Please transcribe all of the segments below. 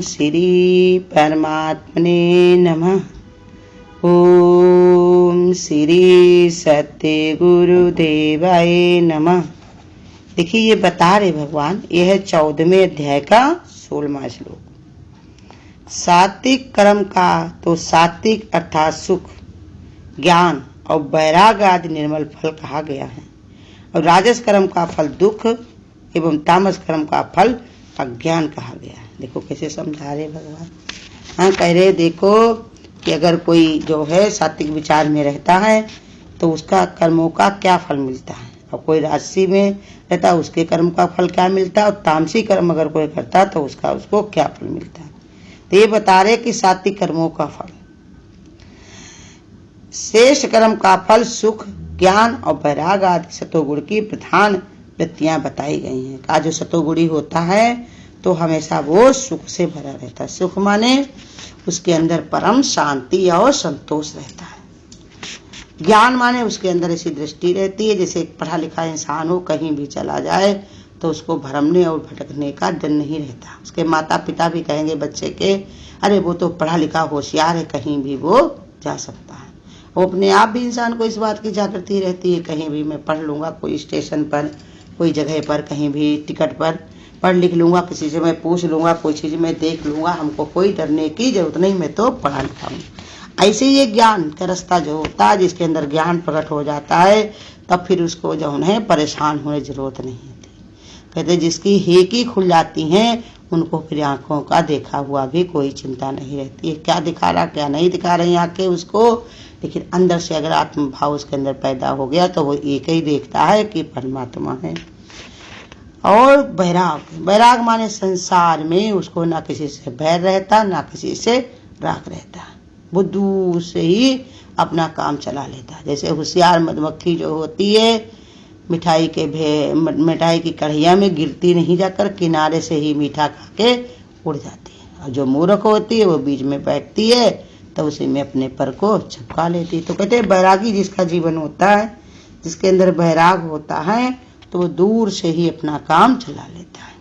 श्री परमात्मने नमः। ओम श्री सत्य गुरुदेवाय नमः। देखिए ये बता रहे भगवान, यह है 14वें अध्याय का 16वां श्लोक। सात्विक कर्म का तो सात्विक अर्थात सुख, ज्ञान और वैराग आदि निर्मल फल कहा गया है, और राजस कर्म का फल दुख एवं तामस कर्म का फल अज्ञान कहा गया है। देखो कैसे समझा रहे भगवान। हाँ, कह रहे देखो कि अगर कोई जो है सात्विक विचार में रहता है तो उसका कर्मों का क्या फल मिलता है, और कोई राजसी में रहता है उसके कर्म का फल क्या मिलता है, और तामसी कर्म अगर कोई करता है तो उसको क्या फल मिलता है। तो ये बता रहे कि सात्विक कर्मों का फल, शेष कर्म का फल सुख, ज्ञान और वैराग आदि सतोगुण की प्रधान वृत्तियां बताई गई हैं। का जो सतोगुणी होता है तो हमेशा वो सुख से भरा रहता है। सुख माने उसके अंदर परम शांति और संतोष रहता है। ज्ञान माने उसके अंदर ऐसी दृष्टि रहती है जैसे एक पढ़ा लिखा इंसान हो, कहीं भी चला जाए तो उसको भ्रमने और भटकने का डर नहीं रहता। उसके माता पिता भी कहेंगे बच्चे के, अरे वो तो पढ़ा लिखा होशियार है, कहीं भी वो जा सकता है। वो अपने आप भी इंसान को इस बात की जागृति रहती है, कहीं भी मैं पढ़ लूंगा, कोई स्टेशन पर, कोई जगह पर, कहीं भी टिकट पर पढ़ लिख लूंगा, किसी से मैं पूछ लूंगा, कोई चीज मैं देख लूंगा, हमको कोई डरने की जरूरत नहीं, मैं तो पढ़ा लिखा हूँ। ऐसे ये ज्ञान का रास्ता जो होता है, जिसके अंदर ज्ञान प्रकट हो जाता है, तब फिर उसको जो है परेशान होने की जरूरत नहीं होती। कहते जिसकी हेकी खुल जाती हैं उनको फिर आंखों का देखा हुआ भी कोई चिंता नहीं रहती है। क्या दिखा रहा क्या नहीं दिखा रही आंखें उसको, लेकिन अंदर से अगर आत्म भाव उसके अंदर पैदा हो गया तो वो एक ही देखता है कि परमात्मा है। और वैराग माने संसार में उसको ना किसी से बैर रहता, ना किसी से राग रहता, वो दूर से ही अपना काम चला लेता। जैसे होशियार मधुमक्खी जो होती है, मिठाई की कढ़िया में गिरती नहीं, जाकर किनारे से ही मीठा खा के उड़ जाती है। और जो मूर्ख होती है वो बीच में बैठती है तो उसी में अपने पर को छपका लेती है। तो कहते हैं बैरागी जिसका जीवन होता है, जिसके अंदर बैराग होता है, तो वो दूर से ही अपना काम चला लेता है।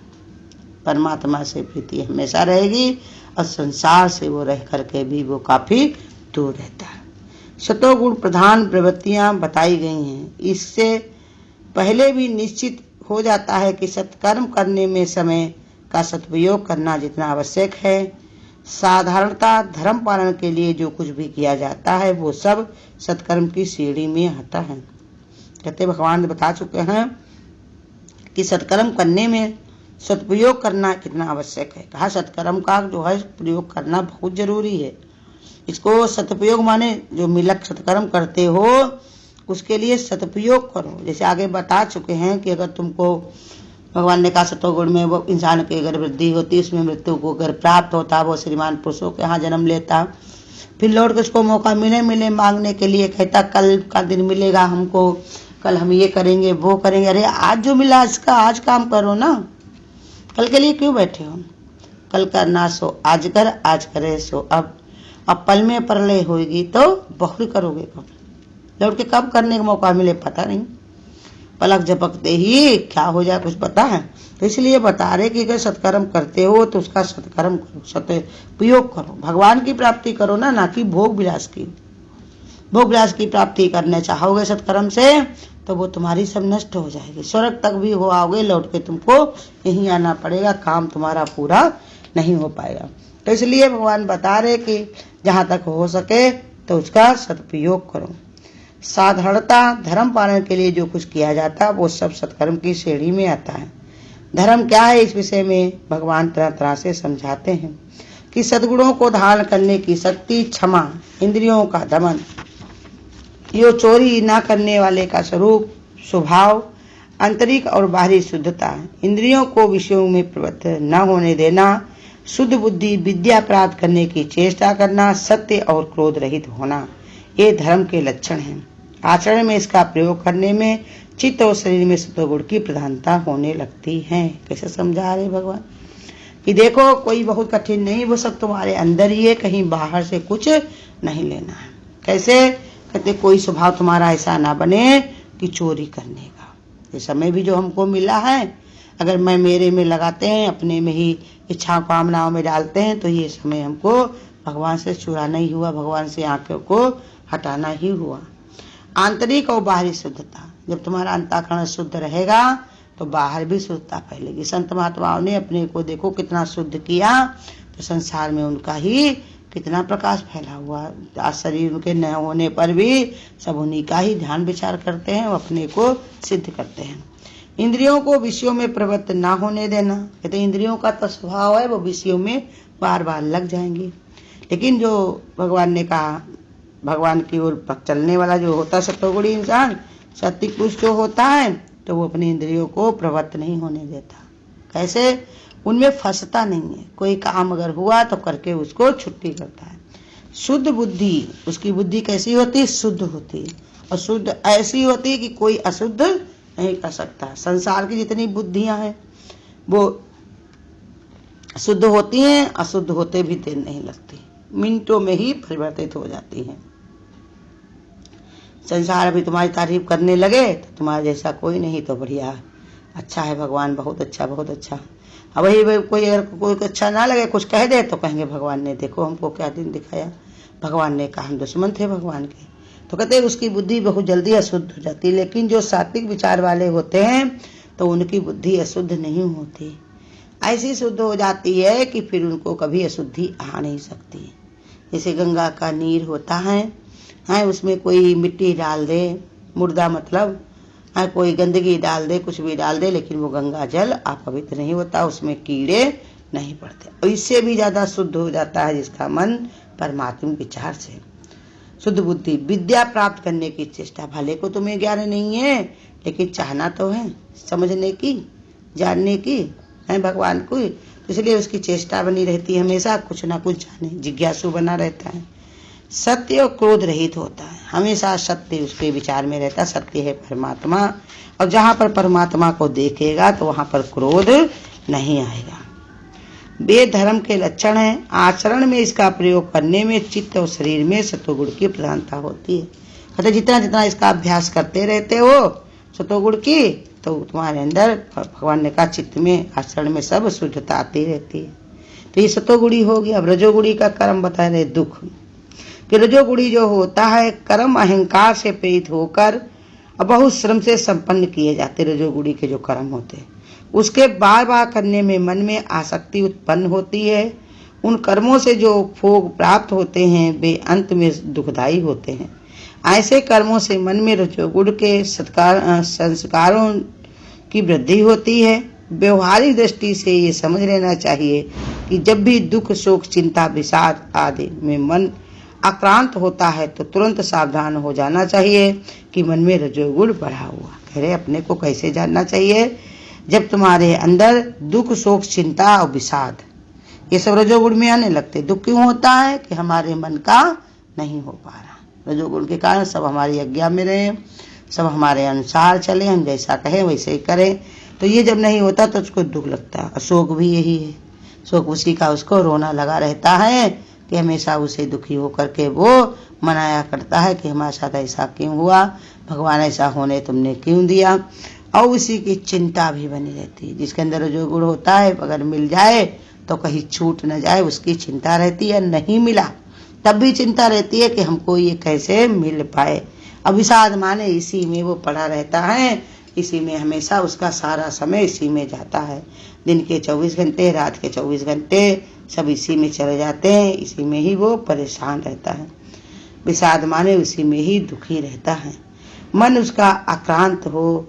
परमात्मा से प्रीति हमेशा रहेगी और संसार से वो रह करके भी वो काफी दूर रहता है। सतोगुण प्रधान प्रवृत्तियां बताई गई हैं। इससे पहले भी निश्चित हो जाता है कि सत्कर्म करने में समय का सदुपयोग करना जितना आवश्यक है, साधारणता धर्म पालन के लिए जो कुछ भी किया जाता है वो सब सत्कर्म की श्रेणी में आता है। कहते भगवान बता चुके हैं कि सत्कर्म करने में सदुपयोग करना कितना आवश्यक है। कहा सत्कर्म का जो है प्रयोग करना बहुत जरूरी है। इसको सदुपयोग माने जो मिलक सत्कर्म करते हो उसके लिए सदुपयोग करो। जैसे आगे बता चुके हैं कि अगर तुमको भगवान ने कहा सतोगुण में वो इंसान की अगर वृद्धि होती, उसमें मृत्यु को अगर प्राप्त होता, वो श्रीमान पुरुषों के यहाँ जन्म लेता, फिर लौट के उसको मौका मिले मांगने के लिए, कहता कल का दिन मिलेगा हमको, कल हम ये करेंगे वो करेंगे। अरे आज जो मिला इसका आज काम करो ना, कल के लिए क्यों बैठे हो। कल करना सो आज कर, आज करे सो अब पल में प्रलय होगी तो बहुरी करोगे कब, लौट के कब करने का मौका मिले पता नहीं, पलक झपकते ही क्या हो जाए कुछ पता है। तो इसलिए बता रहे कि अगर सत्कर्म करते हो तो उसका सत्कर्म करो, सदुपयोग करो, भगवान की प्राप्ति करो ना कि भोग विलास की। भोग विलास की प्राप्ति करने चाहोगे सत्कर्म से तो वो तुम्हारी सब नष्ट हो जाएगी, स्वर्ग तक भी हो आओगे, लौट के तुमको यहीं आना पड़ेगा, काम तुम्हारा पूरा नहीं हो पाएगा। तो इसलिए भगवान बता रहे कि जहाँ तक हो सके तो उसका सदुपयोग करो। साधारणता धर्म पालन के लिए जो कुछ किया जाता है वो सब सत्कर्म की श्रेणी में आता है। धर्म क्या है इस विषय में भगवान तरह तरह से समझाते हैं कि सद्गुणों को धारण करने की शक्ति, क्षमा, इंद्रियों का दमन, यो चोरी न करने वाले का स्वरूप, स्वभाव, आंतरिक और बाहरी शुद्धता, इंद्रियों को विषयों में प्रवृत्त न होने देना, शुद्ध बुद्धि, विद्या प्राप्त करने की चेष्टा करना, सत्य और क्रोध रहित होना, ये धर्म के लक्षण हैं। आचरण में इसका प्रयोग करने में चित्त और शरीर में सत्वगुण की प्रधानता होने लगती है। कैसे समझा रहे भगवान कि देखो कोई बहुत कठिन नहीं, वो सब तुम्हारे अंदर ही है, कहीं बाहर से कुछ नहीं लेना है। कैसे कहते कोई स्वभाव तुम्हारा ऐसा ना बने कि चोरी करने का। ये समय भी जो हमको मिला है अगर मैं मेरे में लगाते हैं, अपने में ही इच्छा कामनाओं में डालते हैं, तो ये समय हमको भगवान से छुड़ाना ही हुआ, भगवान से आंखों को हटाना ही हुआ। आंतरिक और बाहरी शुद्धता, जब तुम्हारा अंतःकरण शुद्ध रहेगा तो बाहर भी शुद्धता फैलेगी। संत महात्माओं ने अपने को देखो कितना शुद्ध किया, तो संसार में उनका ही कितना प्रकाश फैला हुआ। आज शरीर उनके न होने पर भी सब उन्हीं का ही ध्यान विचार करते हैं और अपने को सिद्ध करते हैं। इंद्रियों को विषयों में प्रवृत्त ना होने देना, कहते इंद्रियों का तो स्वभाव है वो विषयों में बार बार लग जाएंगी, लेकिन जो भगवान ने कहा भगवान की ओर चलने वाला जो होता है सत्वगुणी इंसान, सत्य पुरुष जो होता है, तो वो अपनी इंद्रियों को प्रवृत्त नहीं होने देता। कैसे? उनमें फंसता नहीं है। कोई काम अगर हुआ तो करके उसको छुट्टी करता है। शुद्ध बुद्धि, उसकी बुद्धि कैसी होती है? शुद्ध होती है, और शुद्ध ऐसी होती है कि कोई अशुद्ध नहीं कर सकता। संसार की जितनी बुद्धियां हैं वो शुद्ध होती हैं, अशुद्ध होते भी देर नहीं लगती, मिनटों में ही परिवर्तित हो जाती हैं। संसार अभी तुम्हारी तारीफ करने लगे तो तुम्हारे जैसा कोई नहीं, तो बढ़िया, अच्छा है भगवान, बहुत अच्छा बहुत अच्छा। अब वही कोई अगर कोई अच्छा ना लगे, कुछ कह दे, तो कहेंगे भगवान ने देखो हमको क्या दिन दिखाया, भगवान ने कहा हम दुश्मन थे भगवान के। तो कहते हैं उसकी बुद्धि बहुत जल्दी अशुद्ध हो जाती है। लेकिन जो सात्विक विचार वाले होते हैं तो उनकी बुद्धि अशुद्ध नहीं होती, ऐसी शुद्ध हो जाती है कि फिर उनको कभी अशुद्धि आ नहीं सकती। जैसे गंगा का नीर होता है, उसमें कोई मिट्टी डाल दे, मुर्दा मतलब कोई गंदगी डाल दे, कुछ भी डाल दे, लेकिन वो गंगा जल अपवित्र नहीं होता, उसमें कीड़े नहीं पड़ते। और इससे भी ज्यादा शुद्ध हो जाता है जिसका मन परमात्मा विचार से। शुद्ध बुद्धि, विद्या प्राप्त करने की चेष्टा, भले को तुम्हें ज्ञान नहीं है लेकिन चाहना तो है समझने की, जानने की है भगवान को, इसलिए उसकी चेष्टा बनी रहती है, हमेशा कुछ ना कुछ जाने, जिज्ञासु बना रहता है। सत्य और क्रोध रहित होता है, हमेशा सत्य उसके विचार में रहता, सत्य है परमात्मा, और जहाँ पर परमात्मा को देखेगा तो वहाँ पर क्रोध नहीं आएगा। वेद धर्म के लक्षण है, आचरण में इसका प्रयोग करने में चित्त और शरीर में सत्वगुण की प्रधानता होती है। कहते जितना जितना इसका अभ्यास करते रहते हो सत्वगुण की, तो तुम्हारे अंदर भगवान ने कहा चित्त में आचरण में सब शुद्धता आती रहती है। तो ये सत्वगुणी हो गया। अब रजोगुणी का कर्म बता रहे दुख, कि रजोगुणी जो होता है कर्म अहंकार से प्रेरित होकर और बहुत श्रम से संपन्न किए जाते, रजोगुणी के जो कर्म होते हैं उसके बार बार करने में मन में आसक्ति उत्पन्न होती है। उन कर्मों से जो भोग प्राप्त होते हैं वे अंत में दुखदायी होते हैं। ऐसे कर्मों से मन में रजोगुण के संस्कारों की वृद्धि होती है। व्यवहारिक दृष्टि से ये समझ लेना चाहिए कि जब भी दुख शोक चिंता विषाद आदि में मन आक्रांत होता है तो तुरंत सावधान हो जाना चाहिए कि मन में रजोगुण बढ़ा हुआ। कह रहे अपने को कैसे जानना चाहिए? जब तुम्हारे अंदर दुख शोक चिंता और विषाद ये सब रजोगुण में आने लगते। दुख क्यों होता है? कि हमारे मन का नहीं हो पा रहा, रजोगुण के कारण सब हमारी आज्ञा में रहे, सब हमारे अनुसार चले, हम जैसा कहें वैसे ही करें। तो ये जब नहीं होता तो उसको दुख लगता है। शोक भी यही है, शोक उसी का उसको रोना लगा रहता है कि हमेशा उसे दुखी होकर के वो मनाया करता है कि हमारे साथ ऐसा क्यों हुआ, भगवान ऐसा होने तुमने क्यों दिया, और उसी की चिंता भी बनी रहती है। जिसके अंदर जो गुण होता है अगर मिल जाए तो कहीं छूट न जाए उसकी चिंता रहती है, नहीं मिला तब भी चिंता रहती है कि हमको ये कैसे मिल पाए। अब विषाद माने इसी में वो पड़ा रहता है, इसी में हमेशा उसका सारा समय इसी में जाता है। दिन के 24 घंटे रात के 24 घंटे सब इसी में चले जाते हैं, इसी में ही वो परेशान रहता है। विषाद माने उसी में ही दुखी रहता है। मन उसका आक्रांत हो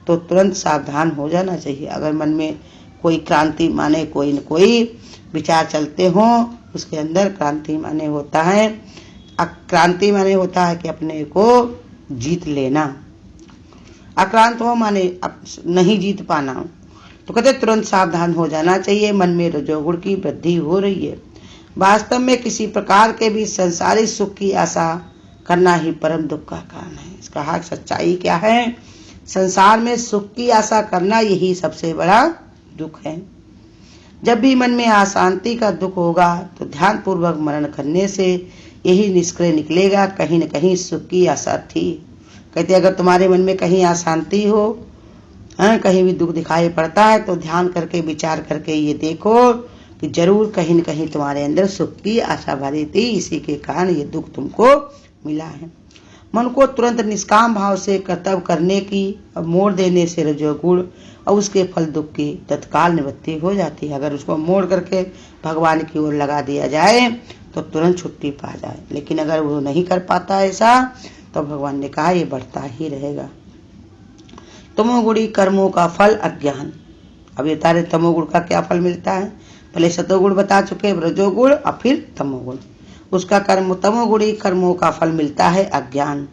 तो तुरंत सावधान हो जाना चाहिए। अगर मन में कोई क्रांति माने कोई न कोई विचार चलते हो, उसके अंदर क्रांति माने होता है, क्रांति माने होता है कि अपने को जीत लेना, आक्रांत हो माने नहीं जीत पाना। तो कहते तुरंत सावधान हो जाना चाहिए। मन में रजोगुण की वृद्धि हो रही है। वास्तव में किसी प्रकार के भी संसारिक सुख की आशा करना ही परम दुख का कारण है। इसका सच्चाई क्या है? संसार में सुख की आशा करना यही सबसे बड़ा दुख है। जब भी मन में अशांति का दुख होगा तो ध्यान पूर्वक मनन करने से यही निष्कर्ष निकलेगा कहीं न कहीं सुख की आशा थी। कहते अगर तुम्हारे मन में कहीं अशांति हो कहीं भी दुख दिखाई पड़ता है तो ध्यान करके विचार करके ये देखो कि जरूर कहीं न कहीं तुम्हारे अंदर सुख की आशा भरी थी, इसी के कारण ये दुख तुमको मिला है। मन को तुरंत निष्काम भाव से कर्तव्य करने की और मोड़ देने से रजोगुण और उसके फल दुख की तत्काल निवृत्ति हो जाती है। अगर उसको मोड़ करके भगवान की ओर लगा दिया जाए तो तुरंत छुट्टी पा जाए, लेकिन अगर वो नहीं कर पाता ऐसा तो भगवान ने कहा ये बढ़ता ही रहेगा। तमोगुणी कर्मों का फल अज्ञान। अब ये तारे तमोगुण का क्या फल मिलता है, पहले सतोगुण बता चुके, रजोगुण और फिर तमोगुण। उसका कर्म तमोगुणी कर्मों का फल मिलता है अज्ञान।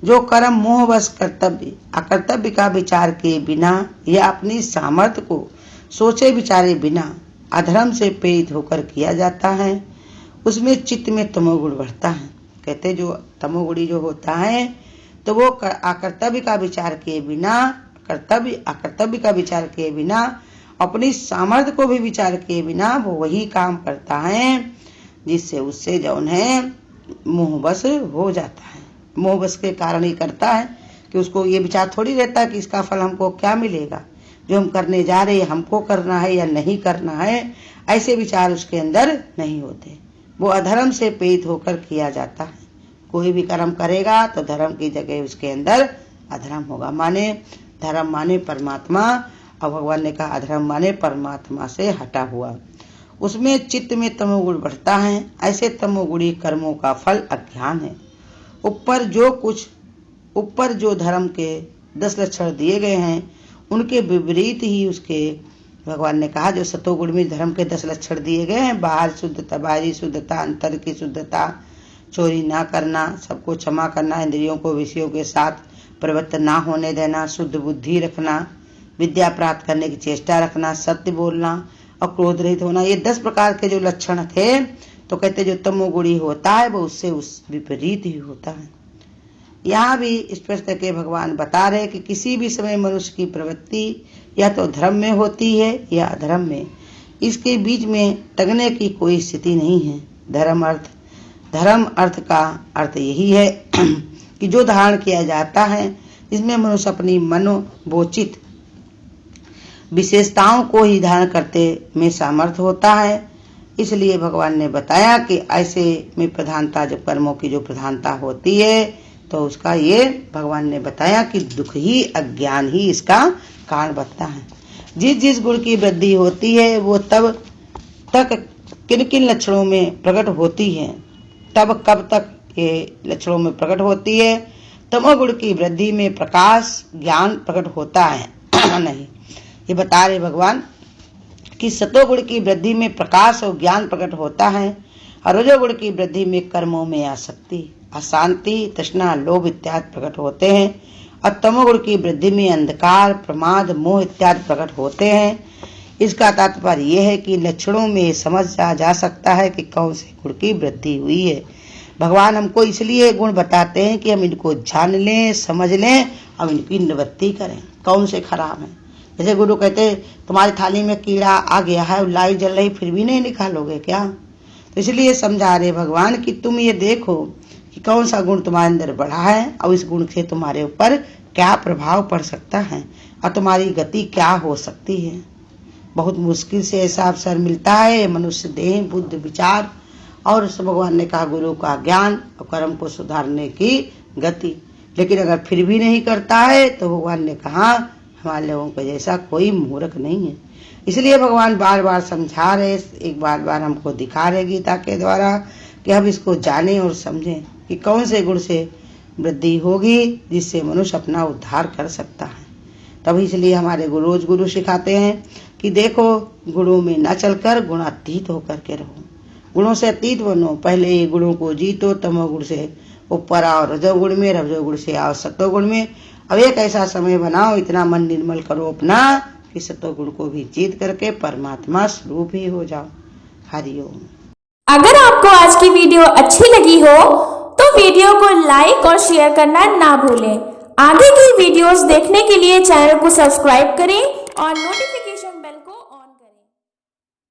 जो कर्म मोहवश कर्तव्य अकर्तव्य का विचार किए बिना या अपनी सामर्थ्य को सोचे विचारे बिना अधर्म से प्रेरित होकर किया जाता है, उसमें चित्त में तमोगुण बढ़ता है। कहते जो तमोगुणी जो होता है तो वो अकर्तव्य का विचार किए बिना अकर्तव्य का विचार किए बिना अपनी सामर्थ्य को भी विचार किए बिना वो वही काम करता है जिससे उससे जौन है मोहवश हो जाता है। मोहवश के कारण ही करता है कि उसको ये विचार थोड़ी रहता है कि इसका फल हमको क्या मिलेगा, जो हम करने जा रहे हैं हमको करना है या नहीं करना है, ऐसे विचार उसके अंदर नहीं होते। वो अधर्म से प्रेरित होकर किया जाता है। कोई भी कर्म करेगा तो धर्म की जगह उसके अंदर अधर्म होगा। माने धर्म माने परमात्मा, और भगवान ने कहा अधर्म माने परमात्मा से हटा हुआ, उसमें चित्त में तमोगुण बढ़ता है। ऐसे तमोगुणी कर्मों का फल अज्ञान है। ऊपर जो धर्म के 10 लक्षण दिए गए हैं उनके विपरीत ही उसके भगवान ने कहा जो सतोगुण में धर्म के 10 लक्षण दिए गए हैं, बाहर शुद्धता, बाहरी शुद्धता, अंतर की शुद्धता, चोरी ना करना, सबको क्षमा करना, इंद्रियों को विषयों के साथ प्रवृत्त ना होने देना, शुद्ध बुद्धि रखना, विद्या प्राप्त करने की चेष्टा रखना, सत्य बोलना और क्रोध रहित होना, ये 10 प्रकार के जो लक्षण थे तो कहते जो तमोगुणी होता है वो उससे उस विपरीत ही होता है। यहाँ भी स्पष्ट करके भगवान बता रहे कि किसी भी समय मनुष्य की प्रवृत्ति या तो धर्म में होती है या अधर्म में, इसके बीच में टगने की कोई स्थिति नहीं है। धर्म अर्थ का अर्थ यही है कि जो धारण किया जाता है इसमें मनुष्य अपनी मनोवोचित विशेषताओं को ही धारण करते में सामर्थ्य होता है। इसलिए भगवान ने बताया कि ऐसे में प्रधानता, जब कर्मों की जो प्रधानता होती है तो उसका ये भगवान ने बताया कि दुख ही अज्ञान ही इसका कारण बनता है। जिस गुण की वृद्धि होती है वो तब तक किन किन लक्षणों में प्रकट होती है, तब कब तक ये लक्षणों में प्रकट होती है। तमोगुण की वृद्धि में प्रकाश ज्ञान प्रकट होता है नहीं, ये बता रहे भगवान कि सतोगुण की वृद्धि में प्रकाश और ज्ञान प्रकट होता है और रजोगुण की वृद्धि में कर्मों में आसक्ति, अशांति, तृष्णा, लोभ इत्यादि प्रकट होते हैं और तमोगुण की वृद्धि में अंधकार, प्रमाद, मोह इत्यादि प्रकट होते हैं। इसका तात्पर्य यह है कि लक्षणों में समझ जा सकता है कि कौन से गुण की वृद्धि हुई है। भगवान हमको इसलिए गुण बताते हैं कि हम इनको जान लें, समझ लें और इनकी निवृत्ति करें, कौन से खराब हैं। जैसे गुरु कहते तुम्हारी थाली में कीड़ा आ गया है, लाइट जल रही फिर भी नहीं निकालोगे क्या, तो इसलिए समझा रहे भगवान कि तुम ये देखो कि कौन सा गुण तुम्हारे अंदर बढ़ा है और इस गुण से तुम्हारे ऊपर क्या प्रभाव पड़ सकता है और तुम्हारी गति क्या हो सकती है। बहुत मुश्किल से ऐसा अवसर मिलता है, मनुष्य देह, बुद्ध, विचार और भगवान ने कहा गुरु का ज्ञान और कर्म को सुधारने की गति, लेकिन अगर फिर भी नहीं करता है तो भगवान ने कहा हमारे लोगों के जैसा कोई मूर्ख नहीं है। इसलिए भगवान बार बार समझा रहे, एक बार हमको दिखा रहे गीता के द्वारा कि हम इसको जानें और समझें कि कौन से गुण से वृद्धि होगी जिससे मनुष्य अपना उद्धार कर सकता है। तब इसलिए हमारे गुरु सिखाते हैं कि देखो गुणों में न चलकर गुणातीत होकर के रहो, गुणों से अतीत बनो, पहले ये गुणों को जीतो, तमोगुण से ऊपर आओ रजोगुण में, रजोगुण से आओ सतोगुण में। अब एक ऐसा समय बनाओ, इतना मन निर्मल करो अपना कि सतोगुण को भी जीत करके परमात्मा स्वरूप ही हो जाओ। हरिओम। अगर आपको आज की वीडियो अच्छी लगी हो तो वीडियो को लाइक और शेयर करना ना भूलें। आगे की वीडियोस देखने के लिए चैनल को सब्सक्राइब करें और नोटिफिकेशन